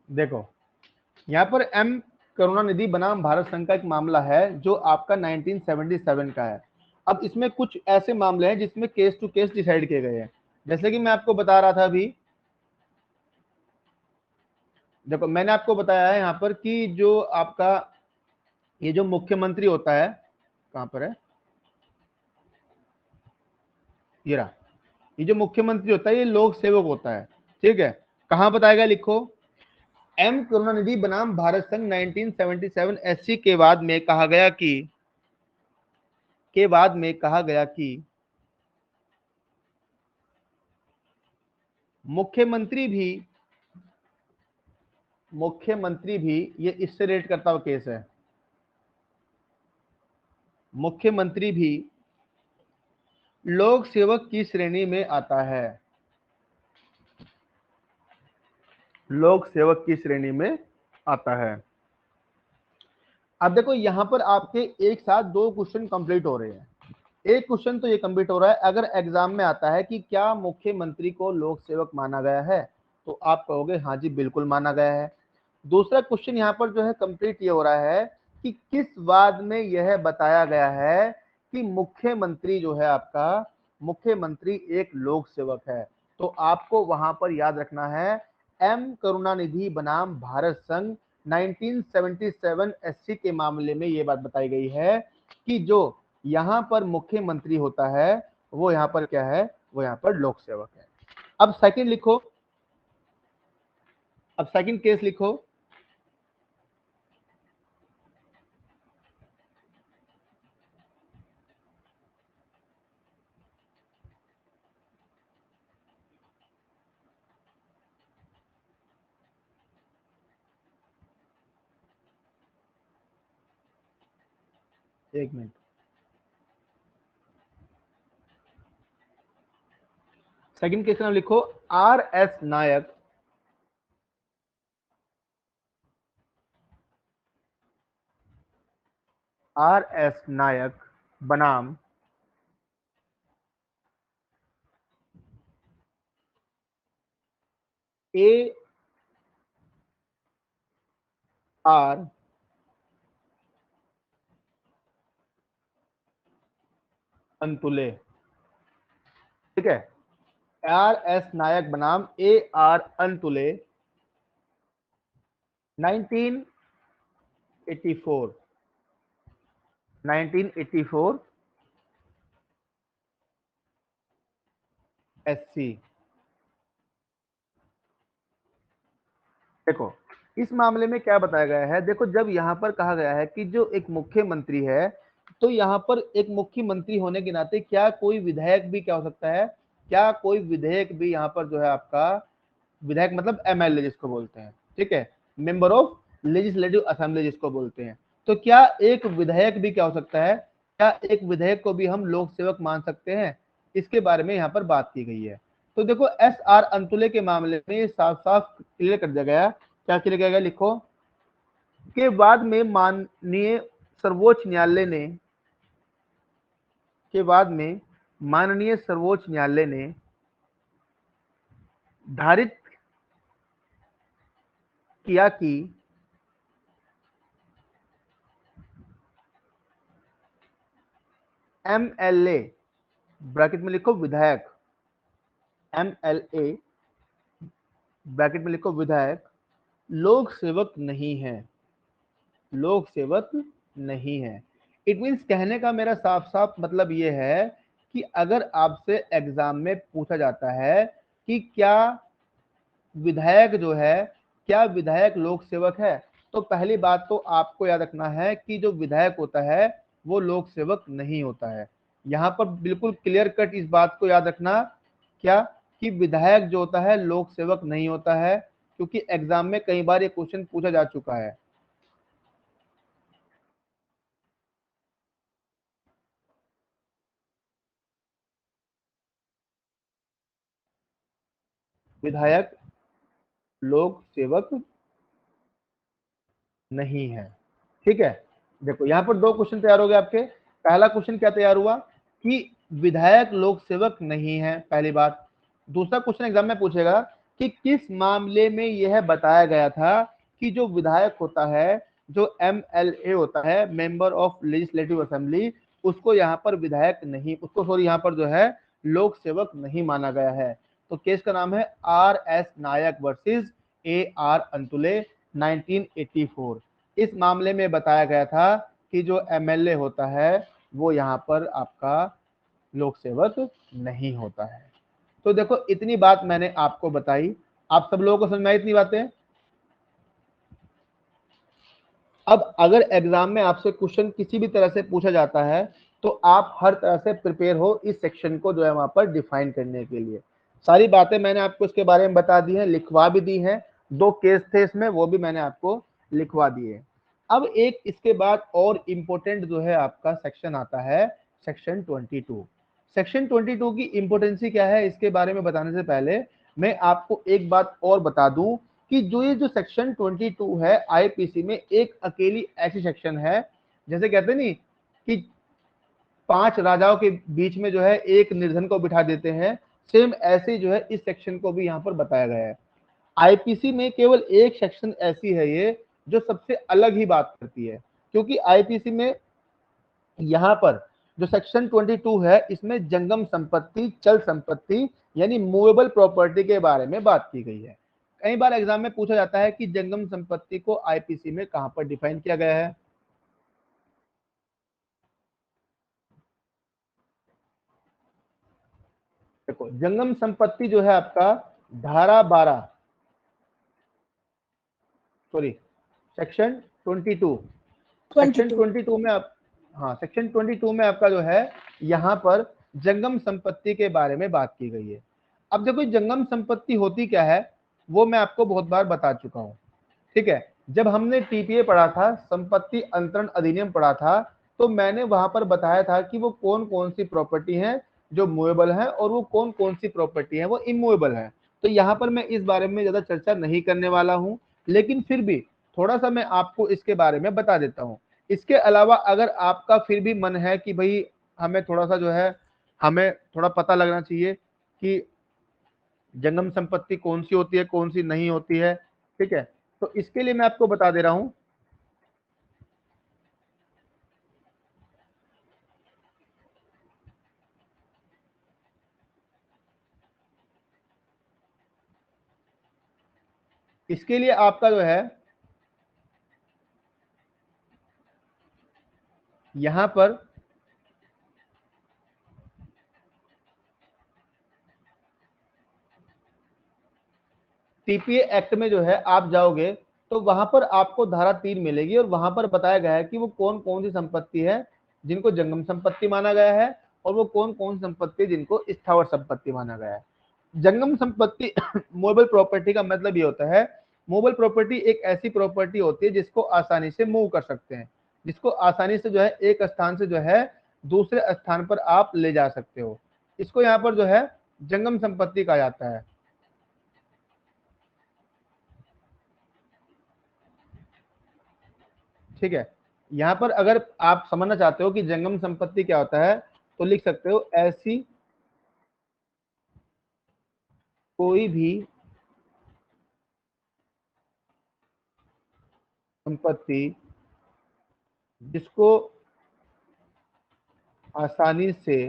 देखो यहाँ पर एम करुणानिधि बनाम भारत संघ का एक मामला है जो आपका 1977 का है। अब इसमें कुछ ऐसे मामले हैं जिसमें केस टू केस डिसाइड किए गए हैं। जैसे कि मैं आपको बता रहा था अभी, देखो मैंने आपको बताया है यहाँ पर कि जो आपका ये जो मुख्यमंत्री होता है, कहां पर है ये रहा, ये जो मुख्यमंत्री होता है ये लोक सेवक होता है। ठीक है, कहां बताया गया, लिखो। एम करुणानिधि बनाम भारत संघ 1977 एससी के बाद में कहा गया कि मुख्यमंत्री भी ये इससे रिलेट करता हुआ केस है। मुख्यमंत्री भी लोक सेवक की श्रेणी में आता है, लोक सेवक की श्रेणी में आता है। अब देखो यहां पर आपके एक साथ दो क्वेश्चन कंप्लीट हो रहे हैं। एक क्वेश्चन तो ये कंप्लीट हो रहा है, अगर एग्जाम में आता है कि क्या मुख्यमंत्री को लोक सेवक माना गया है, तो आप कहोगे हाँ जी बिल्कुल माना गया है। दूसरा क्वेश्चन यहाँ पर जो है कंप्लीट ये हो रहा है कि किस वाद में यह बताया गया है कि मुख्यमंत्री जो है आपका मुख्यमंत्री एक लोक सेवक है। तो आपको वहां पर याद रखना है एम करुणानिधि बनाम भारत संघ 1977 एससी के मामले में यह बात बताई गई है कि जो यहां पर मुख्यमंत्री होता है वो यहां पर क्या है, वो यहां पर लोक सेवक है। अब सेकंड लिखो, अब सेकंड केस लिखो। एक मिनट, सेकंड केस का नाम लिखो। आर एस नायक आर एस नायक बनाम ए आर अंतुले। ठीक है, आर एस नायक बनाम ए आर अंतुले 1984 1984 एससी। देखो इस मामले में क्या बताया गया है, देखो जब यहाँ पर कहा गया है कि जो एक मुख्यमंत्री है, तो यहाँ पर एक मुख्यमंत्री होने के नाते क्या कोई विधायक भी क्या हो सकता है, क्या कोई विधेयक भी यहाँ पर जो है आपका, विधायक मतलब एमएलए जिसको बोलते हैं, ठीक है, मेंबर ऑफ लेजिस्लेटिव असेंबली जिसको बोलते हैं। तो क्या एक विधायक भी क्या हो सकता है, क्या एक विधायक को भी हम लोक सेवक मान सकते हैं, इसके बारे में यहाँ पर बात की गई है। तो देखो एस आर अंतुले के मामले में साफ साफ क्लियर कर दिया गया, क्या क्लियर किया गया, लिखो। के बाद में माननीय सर्वोच्च न्यायालय ने के बाद में माननीय सर्वोच्च न्यायालय ने धारित किया कि एमएलए ब्रैकेट में लिखो विधायक, एमएलए ब्रैकेट में लिखो विधायक लोक सेवक नहीं है, लोक सेवक नहीं है। इट मीन्स कहने का मेरा साफ साफ मतलब ये है कि अगर आपसे एग्जाम में पूछा जाता है कि क्या विधायक जो है, क्या विधायक लोक सेवक है, तो पहली बात तो आपको याद रखना है कि जो विधायक होता है वो लोक सेवक नहीं होता है। यहां पर बिल्कुल क्लियर कट इस बात को याद रखना, क्या कि विधायक जो होता है लोक सेवक नहीं होता है, क्योंकि एग्जाम में कई बार ये क्वेश्चन पूछा जा चुका है। विधायक लोक सेवक नहीं है। ठीक है, देखो यहाँ पर दो क्वेश्चन तैयार हो गए आपके। पहला क्वेश्चन क्या तैयार हुआ कि विधायक लोक सेवक नहीं है, पहली बात। दूसरा क्वेश्चन एग्जाम में पूछेगा कि किस मामले में यह बताया गया था कि जो विधायक होता है, जो MLA होता है, मेंबर ऑफ लेजिस्लेटिव असेंबली, उसको यहाँ पर विधायक नहीं, उसको सॉरी यहाँ पर जो है लोक सेवक नहीं माना गया है। तो केस का नाम है RS नायक वर्सेस AR अंतुले 1984। इस मामले में बताया गया था कि जो MLA होता है वो यहाँ पर आपका लोक सेवक नहीं होता है। तो देखो इतनी बात मैंने आपको बताई, आप सब लोगों को समझ में आई इतनी बातें। अब अगर एग्जाम में आपसे क्वेश्चन किसी भी तरह से पूछा जाता है तो आप हर तरह से प्रिपेयर हो इस सेक्शन को जो है वहां पर डिफाइन करने के लिए। सारी बातें मैंने आपको इसके बारे में बता दी हैं, लिखवा भी दी हैं। दो केस थे इसमें, वो भी मैंने आपको लिखवा दिए। अब एक इसके बाद और इम्पोर्टेंट जो है आपका सेक्शन आता है सेक्शन 22। सेक्शन 22 की इंपोर्टेंसी क्या है इसके बारे में बताने से पहले मैं आपको एक बात और बता दूं कि ये जो सेक्शन 22 है आईपीसी में, एक अकेली ऐसी सेक्शन है, जैसे कहते हैं नहीं कि 5 राजाओं के बीच में जो है एक निर्धन को बिठा देते हैं, सेम ऐसे जो है इस सेक्शन को भी यहाँ पर बताया गया है। आईपीसी में केवल एक सेक्शन ऐसी है ये जो सबसे अलग ही बात करती है, क्योंकि आईपीसी में यहाँ पर जो सेक्शन 22 है इसमें जंगम संपत्ति, चल संपत्ति यानी मूवेबल प्रॉपर्टी के बारे में बात की गई है। कई बार एग्जाम में पूछा जाता है कि जंगम संपत्ति को आईपीसी में कहां पर डिफाइन किया गया है। देखो जंगम संपत्ति जो है आपका धारा 12 सॉरी सेक्शन 22, सेक्शन 22। 22 में आप, हाँ सेक्शन 22 में आपका जो है यहाँ पर जंगम संपत्ति के बारे में बात की गई है। अब देखो जंगम संपत्ति होती क्या है वो मैं आपको बहुत बार बता चुका हूँ। ठीक है, जब हमने टीपीए पढ़ा था, संपत्ति अंतरण अधिनियम पढ़ा था, तो मैंने वहां पर बताया था कि वो कौन कौन सी प्रॉपर्टी है जो मूवेबल है और वो कौन कौन सी प्रॉपर्टी है वो इमूवेबल है। तो यहाँ पर मैं इस बारे में ज्यादा चर्चा नहीं करने वाला हूँ, लेकिन फिर भी थोड़ा सा मैं आपको इसके बारे में बता देता हूँ। इसके अलावा अगर आपका फिर भी मन है कि भाई हमें थोड़ा सा जो है हमें थोड़ा पता लगना चाहिए कि जंगम संपत्ति कौन सी होती है कौन सी नहीं होती है, ठीक है, तो इसके लिए मैं आपको बता दे रहा हूं। इसके लिए आपका जो है यहां पर टीपीए एक्ट में जो है आप जाओगे तो वहां पर आपको धारा 3 मिलेगी और वहां पर बताया गया है कि वो कौन कौन सी संपत्ति है जिनको जंगम संपत्ति माना गया है और वो कौन कौन सी संपत्ति जिनको स्थावर संपत्ति माना गया है। जंगम संपत्ति मूवेबल प्रॉपर्टी का मतलब ये होता है, मूवेबल प्रॉपर्टी एक ऐसी प्रॉपर्टी होती है जिसको आसानी से मूव कर सकते हैं, जिसको आसानी से जो है एक स्थान से जो है दूसरे स्थान पर आप ले जा सकते हो, इसको यहाँ पर जो है जंगम संपत्ति कहा जाता है। ठीक है, यहाँ पर अगर आप समझना चाहते हो कि जंगम संपत्ति क्या होता है तो लिख सकते हो ऐसी कोई भी संपत्ति जिसको आसानी से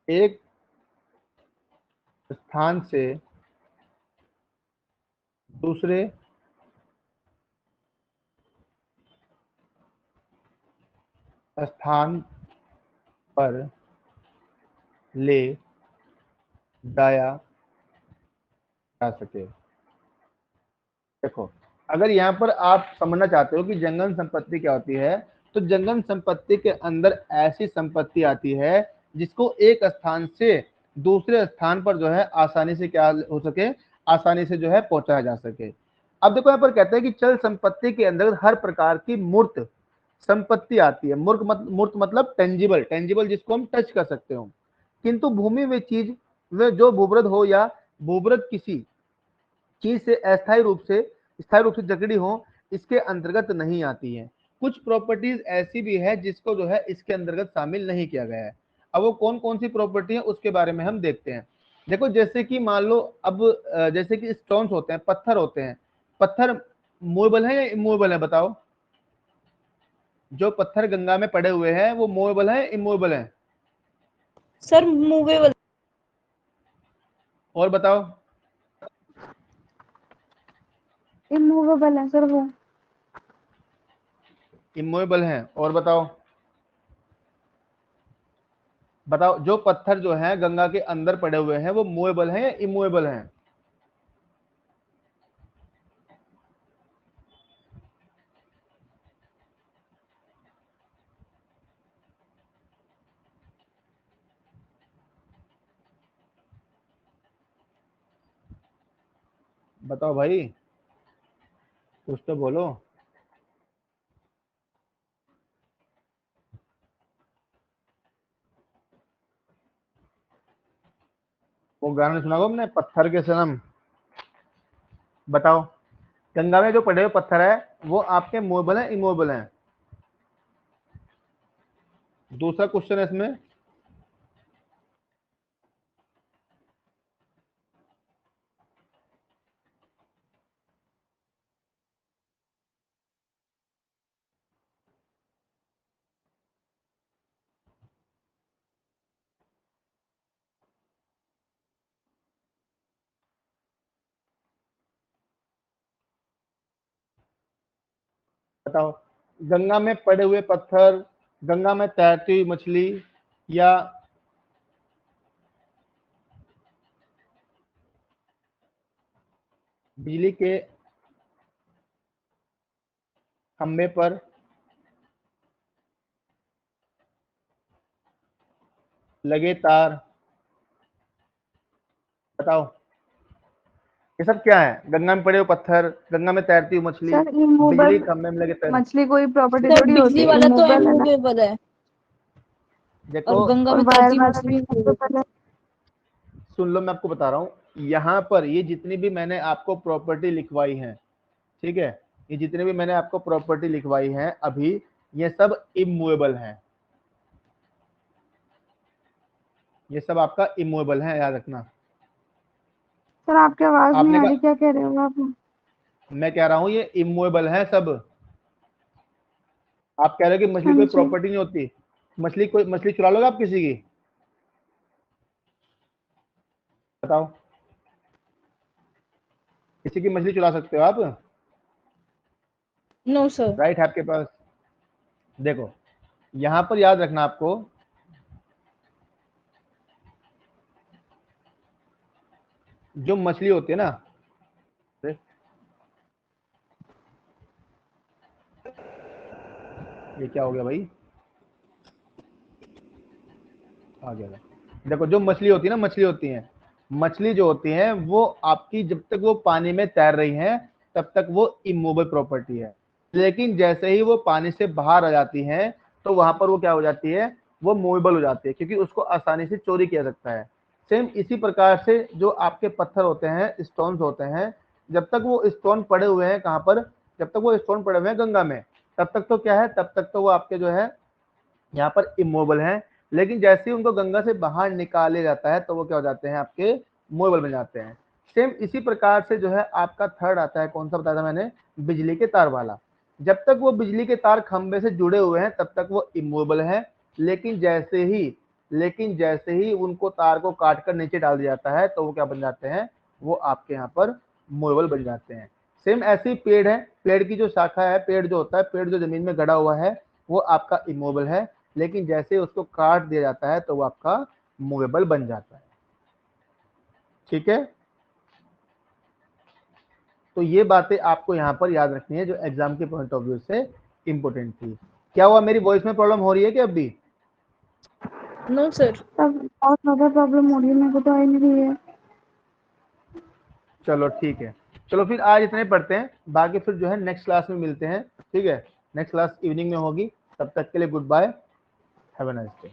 एक स्थान से दूसरे स्थान पर ले जाया जा सके। देखो अगर यहाँ पर आप समझना चाहते हो कि जंगम संपत्ति क्या होती है, तो जंगम संपत्ति के अंदर ऐसी संपत्ति आती है जिसको एक स्थान से दूसरे स्थान पर जो है आसानी से क्या हो सके, आसानी से जो है पहुंचाया जा सके। अब देखो यहाँ पर कहते हैं कि चल संपत्ति के अंदर हर प्रकार की मूर्त संपत्ति आती है। मूर्त मतलब टेंजिबल, टेंजिबल जिसको हम टच कर सकते हो। किंतु भूमि वे चीज, वे जो भूवृद्ध हो या भूवृद्ध किसी चीज से अस्थायी रूप से स्थायी रूप से जकड़ी हो, इसके अंतर्गत नहीं आती है। कुछ प्रॉपर्टीज ऐसी भी है जिसको जो है इसके अंतर्गत शामिल नहीं किया गया है। अब वो कौन कौन सी प्रॉपर्टी है उसके बारे में हम देखते हैं। देखो जैसे कि मान लो अब जैसे कि स्टोन्स होते हैं, पत्थर होते हैं, पत्थर मूवेबल है या इमूवेबल है बताओ? जो पत्थर गंगा में पड़े हुए हैं वो मूवेबल है, इमूवेबल है? Sir movable. और बताओ? इमूवेबल है सर वो। इमूवेबल है। और बताओ? बताओ जो पत्थर जो है गंगा के अंदर पड़े हुए हैं वो मूवेबल है या इमूवेबल है? बताओ भाई, कुछ तो बोलो। वो गाना सुना को हमने, पत्थर के सनम? बताओ गंगा में जो पड़े हुए पत्थर है वो आपके मूवेबल है, इमूवेबल है? दूसरा क्वेश्चन है इसमें, बताओ गंगा में पड़े हुए पत्थर, गंगा में तैरती हुई मछली, या बिजली के खंबे पर लगे तार? बताओ ये सब क्या है? गंगा में पड़े हुए पत्थर, गंगा में तैरती हुई मछली, सर बिजली इमूवेबल, के खंबे में लगे तार। मछली कोई प्रॉपर्टी सर थोड़ी होती बिजली है, वाला तो इमूवेबल है ना। इमूवेबल है देखो और गंगा और में वायर तैरती वाला भी मछली भी movable इमूवेबल है। सुन लो, मैं आपको बता रहा हूँ, यहाँ पर ये जितनी भी मैंने आपको प्रॉपर्टी लिखवाई है, ठीक है, ये जितने भी मैंने आपको प्रॉपर्टी लिखवाई है अभी, ये सब इमूवेबल है, ये सब आपका इमूवेबल है, याद रखना। सर आपकी आवाज नहीं आपने आ कहा, रही, क्या कह रहे हो आप? मैं कह रहा हूँ ये इमूवेबल है सब। आप कह रहे हो कि मछली हाँ कोई जी। प्रॉपर्टी नहीं होती। मछली चुरा लोगे आप किसी की? बताओ, किसी की मछली चुरा सकते हो आप? No sir. राइट है आपके पास। देखो यहां पर याद रखना आपको, जो मछली होती है ना, ये क्या हो गया भाई, आ गया। देखो जो मछली होती है ना, मछली होती है, मछली जो होती है वो आपकी जब तक वो पानी में तैर रही है तब तक वो इमूवेबल प्रॉपर्टी है। लेकिन जैसे ही वो पानी से बाहर आ जाती है तो वहां पर वो क्या हो जाती है, वो मूवेबल हो जाती है, क्योंकि उसको आसानी से चोरी किया सकता है। सेम इसी प्रकार से जो आपके पत्थर होते हैं, स्टोन्स होते हैं, जब तक वो स्टोन पड़े हुए हैं कहाँ पर, जब तक वो स्टोन पड़े हुए हैं गंगा में, तब तक तो क्या है, तब तक तो वो आपके जो है यहाँ पर इमूवेबल हैं। लेकिन जैसे ही उनको गंगा से बाहर निकाले जाता है तो वो क्या हो जाते हैं, आपके मूवेबल बन जाते हैं। सेम इसी प्रकार से जो है आपका थर्ड आता है, कौन सा बताया था मैंने, बिजली के तार वाला। जब तक वो बिजली के तार खंबे से जुड़े हुए हैं तब तक वो इमूवेबल है। लेकिन जैसे ही उनको तार को काट कर नीचे डाल दिया जाता है तो वो क्या बन जाते हैं, वो आपके यहाँ पर मूवेबल बन जाते हैं। सेम ऐसे ही पेड़ है, पेड़ की जो शाखा है, पेड़ जो होता है, पेड़ जो जमीन में गड़ा हुआ है वो आपका इमूवेबल है। लेकिन जैसे उसको काट दिया जाता है तो वो आपका मूवेबल बन जाता है। ठीक है, तो ये बातें आपको यहाँ पर याद रखनी है जो एग्जाम के पॉइंट ऑफ व्यू से इंपोर्टेंट थी। क्या हुआ, मेरी वॉइस में प्रॉब्लम हो रही है क्या अभी? No sir. तब बहुत ज्यादा प्रॉब्लम हो रही है, मेरे को तो आ ही नहीं रही है। चलो ठीक है, चलो फिर आज इतने पढ़ते हैं, बाकी फिर जो है नेक्स्ट क्लास में मिलते हैं, ठीक है। नेक्स्ट क्लास इवनिंग में होगी, तब तक के लिए good bye, have a nice day.